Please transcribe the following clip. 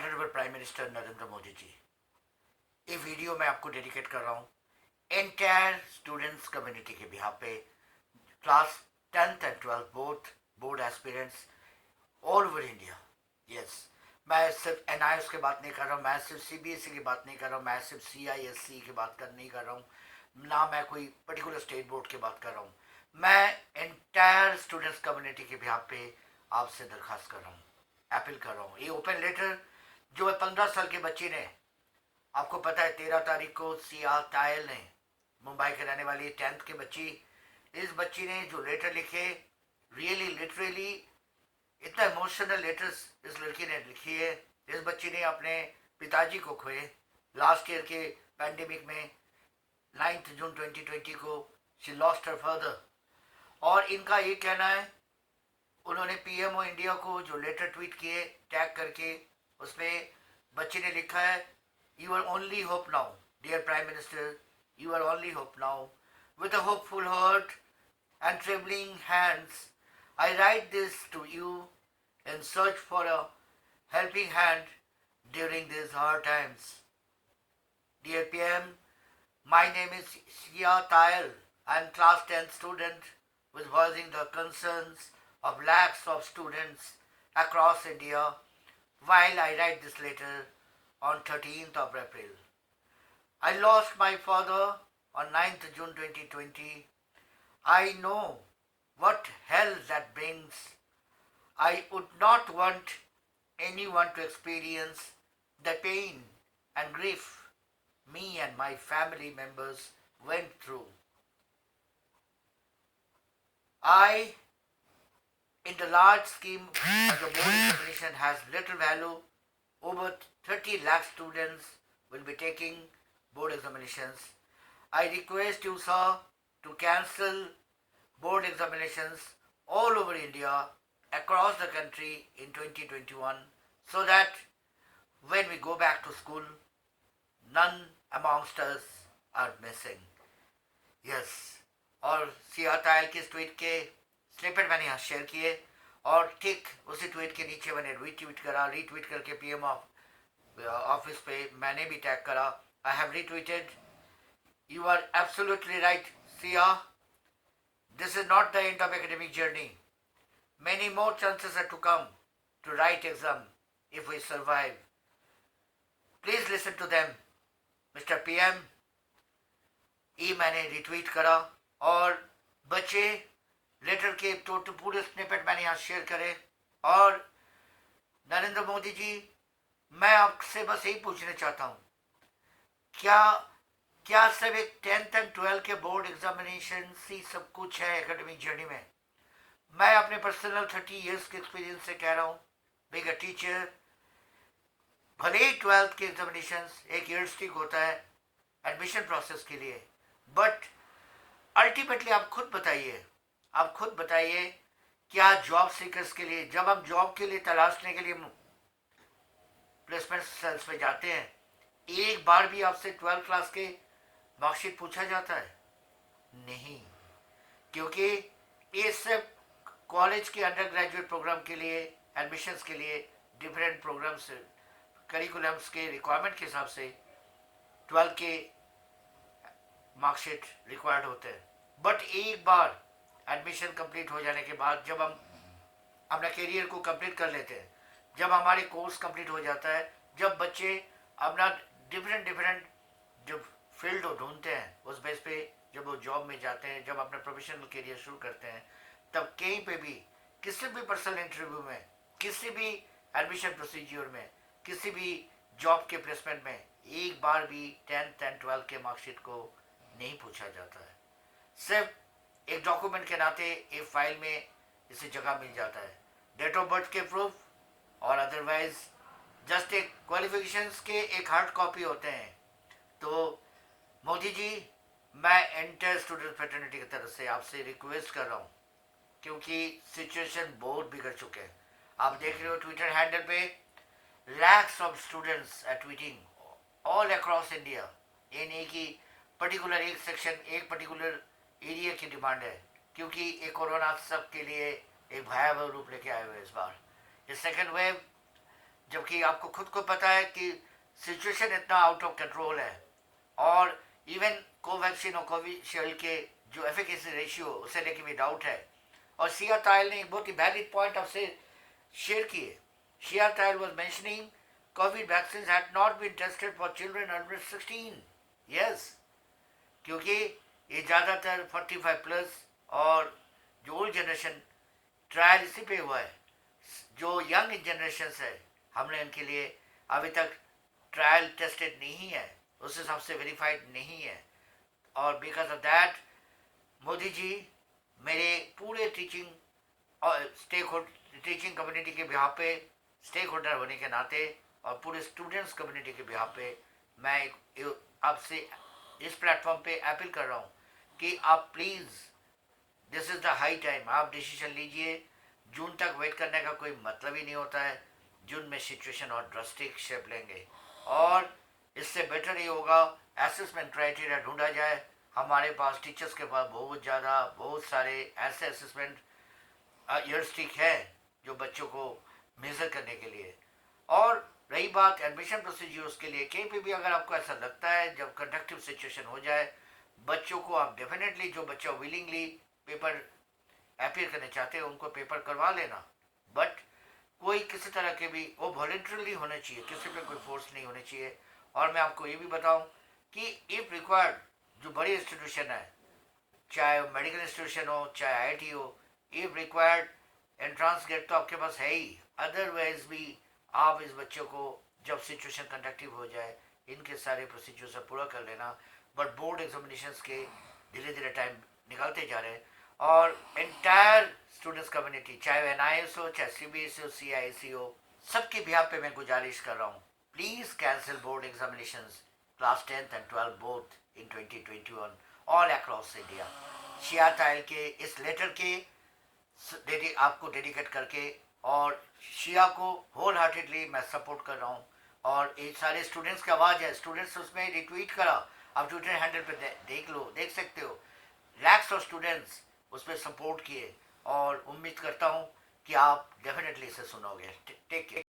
Honourable prime minister Narendra Modi ji, ये video मैं आपको डेडिकेट कर रहा हूँ एंटायर स्टूडेंट्स कम्युनिटी के बिहाफ पे, class 10th and 12th board aspirants all over India. Yes, मैं सिर्फ एन आई एस की बात नहीं कर रहा हूँ, मैं सिर्फ सी बी एस ई की बात नहीं कर रहा हूँ, मैं सिर्फ सी आई एस सी की बात नहीं कर रहा हूँ, ना मैं कोई पर्टिकुलर स्टेट बोर्ड की बात कर रहा हूँ। मैं एंटायर स्टूडेंट्स कम्युनिटी के बिहाफ पे आपसे दरख्वास्त कर रहा हूँ, अपील कर रहा हूँ। ये ओपन लेटर जो है 15 साल के बच्चे ने, आपको पता है 13 तारीख को सिया टायल ने, मुंबई के रहने वाली 10th की बच्ची, इस बच्ची ने जो लेटर लिखे, रियली लिटरली इतना इमोशनल लेटर्स इस लड़की ने लिखी है। इस बच्ची ने अपने पिताजी को खोए लास्ट ईयर के पैंडेमिक में, 9 जून 2020 को शी लॉस्ट हर फादर। और इनका ये कहना है, उन्होंने पीएमओ इंडिया को जो लेटर ट्वीट किए टैग करके, उसमें बच्चे ने लिखा है, you are only hope now dear prime minister, you are only hope now, with a hopeful heart and trembling hands, I write this to you in search for a helping hand during these hard times. Dear PM, my name is Shia Tayal. I am class 10 student with voicing the concerns of lakhs of students across India while I write this letter on 13th of April. I lost my father on 9th June 2020. I know what hell that brings. I would not want anyone to experience the pain and grief me and my family members went through. I, in the large scheme of the board examination, has little value. Over 30 lakh students will be taking board examinations. I request you, sir, to cancel board examinations all over India, across the country in 2021, so that when we go back to school, none amongst us are missing. Yes, और Siya tile के इस tweet के snippet मैंने यहाँ share किए, और ठीक उसी ट्वीट के नीचे मैंने रीट्वीट करा, रीट्वीट करके पीएम ऑफिस पे मैंने भी टैग करा, I have retweeted, you are absolutely right Siya, this is not the end of academic journey. Many more chances are to come to write exam if we survive. Please listen to them, Mr. PM. ये मैंने retweet करा, और बच्चे letter के तो पूरे snippet मैंने यहाँ शेयर करे। और नरेंद्र मोदी जी, मैं आपसे बस यही पूछना चाहता हूँ, क्या सब एक 10th एंड 12th के बोर्ड एग्जामिनेशन ही सब कुछ है एकेडमिक जर्नी में? मैं अपने पर्सनल 30 इयर्स के एक्सपीरियंस से कह रहा हूँ, बीइंग अ टीचर, भले ही 12th के एग्जामिनेशन एक ईयरस्टिक होता है एडमिशन प्रोसेस के लिए, बट अल्टीमेटली आप खुद बताइए क्या जॉब सीकर्स के लिए, जब हम जॉब के लिए तलाशने के लिए प्लेसमेंट सेल्स में जाते हैं, एक बार भी आपसे 12th क्लास के मार्कशीट पूछा जाता है? नहीं, क्योंकि ये सब कॉलेज के अंडर ग्रेजुएट प्रोग्राम के लिए, एडमिशन्स के लिए डिफरेंट प्रोग्राम्स, करिकुलम्स के रिक्वायरमेंट के हिसाब से 12th के मार्कशीट रिक्वायर्ड होते हैं। बट एक बार एडमिशन कंप्लीट हो जाने के बाद, जब हम अपना करियर को कंप्लीट कर लेते हैं, जब हमारे कोर्स कंप्लीट हो जाता है, जब बच्चे अपना डिफरेंट जो फील्ड ढूंढते हैं, उस बेस पे जब वो जॉब में जाते हैं, जब अपना प्रोफेशनल करियर शुरू करते हैं, तब कहीं पे भी, किसी भी पर्सनल इंटरव्यू में, किसी भी एडमिशन प्रोसीजर में, किसी भी जॉब के प्लेसमेंट में, एक बार भी 10th एंड 12th के मार्कशीट को नहीं पूछा जाता है। सिर्फ एक डॉक्यूमेंट के नाते एक फाइल में इसे जगह मिल जाता है, डेट ऑफ बर्थ के प्रूफ, और अदरवाइज जस्ट एक क्वालिफिकेशंस के एक हार्ड कॉपी होते हैं। तो मोदी जी, मैं एंटायर स्टूडेंट फ्रेटर्निटी की तरफ से आपसे रिक्वेस्ट कर रहा हूँ, क्योंकि सिचुएशन बहुत बिगड़ चुके हैं। आप देख रहे हो ट्विटर हैंडल पे lakhs of students are tweeting all across India. ये नहीं कि पर्टिकुलर एक सेक्शन, एक पर्टिकुलर एरिया की डिमांड है, क्योंकि ये कोरोना सब के लिए एक भयावह रूप लेके आए हुए इस बार। ये सेकेंड वेव जबकि आपको खुद को पता है कि सिचुएशन इतना आउट ऑफ कंट्रोल है, और इवन कोवैक्सीन और कोविशील्ड के जो एफिकेसी रेशियो उसे लेके भी डाउट है। और सिया तायल ने एक बहुत ही वैलिड पॉइंट आपसे शेयर किए। Siya Tayal was mentioning covid vaccine had not been tested for children under 16। Yes, क्योंकि ये ज़्यादातर 45 प्लस और जो ओल्ड जनरेशन ट्रायल इसी पे हुआ है। जो यंग जनरेशन है, हमने उनके लिए अभी तक ट्रायल टेस्टेड नहीं है, उस हिसाब से वेरीफाइड नहीं है। और because of that Modi ji मेरे पूरे टीचिंग और टीचिंग कम्युनिटी के बिहाफ पे स्टेक होल्डर होने के नाते और पूरे स्टूडेंट्स कम्युनिटी के बिहाफ पे मैं आपसे इस प्लेटफॉर्म पे अपील कर रहा हूँ कि आप please, this is the high time, आप डिसीजन लीजिए। जून तक वेट करने का कोई मतलब ही नहीं होता है। जून में सिचुएशन और ड्रास्टिक शेप लेंगे, और इससे बेटर ये होगा असेसमेंट क्राइटेरिया ढूंढा जाए। हमारे पास टीचर्स के पास बहुत सारे ऐसे असेसमेंट ईयरस्टिक है जो बच्चों को मेज़र करने के लिए। और रही बात एडमिशन प्रोसीजर्स के लिए, कहीं पे भी अगर आपको ऐसा लगता है जब कंडक्टिव सिचुएशन हो जाए बच्चों को, आप डेफिनेटली जो बच्चा विलिंगली पेपर अपीयर करने चाहते हैं उनको पेपर करवा लेना। बट कोई किसी तरह के भी वो वॉलेंटरली होने चाहिए, किसी पे कोई फोर्स नहीं होने चाहिए। और मैं आपको ये भी बताऊं कि इफ रिक्वायर्ड जो बड़ी इंस्टीट्यूशन है, चाहे मेडिकल इंस्टीट्यूशन हो चाहे आईआईटी हो, इफ रिक्वायर्ड एंट्रांस गेट तो आपके पास है ही। अदरवाइज भी आप इस बच्चों को जब सिचुएशन कंडक्टिव हो जाए इनके सारे प्रोसीजर से पूरा कर लेना। बट बोर्ड एग्जामिनेशन के धीरे धीरे टाइम निकालते जा रहे हैं, और एंटायर स्टूडेंट्स कम्युनिटी, चाहे एनआईएस हो चाहे सीबीएसई हो सीआईएसई हो, सबके बिहाफ पे मैं गुजारिश कर रहा हूँ, please cancel board examinations class 10th and 12 both in 2021 all across India. Siya Tayal के इस लेटर के आपको डेडिकेट करके, और शिया को होल हार्टेडली मैं सपोर्ट कर रहा हूँ। और ये सारे स्टूडेंट्स की आवाज़ है, स्टूडेंट्स उसमें रिट्वीट करा, आप ट्विटर हैंडल पे देख सकते हो। लैक्स ऑफ स्टूडेंट्स उस पर सपोर्ट किए, और उम्मीद करता हूँ कि आप डेफिनेटली इसे सुनोगे। Take care.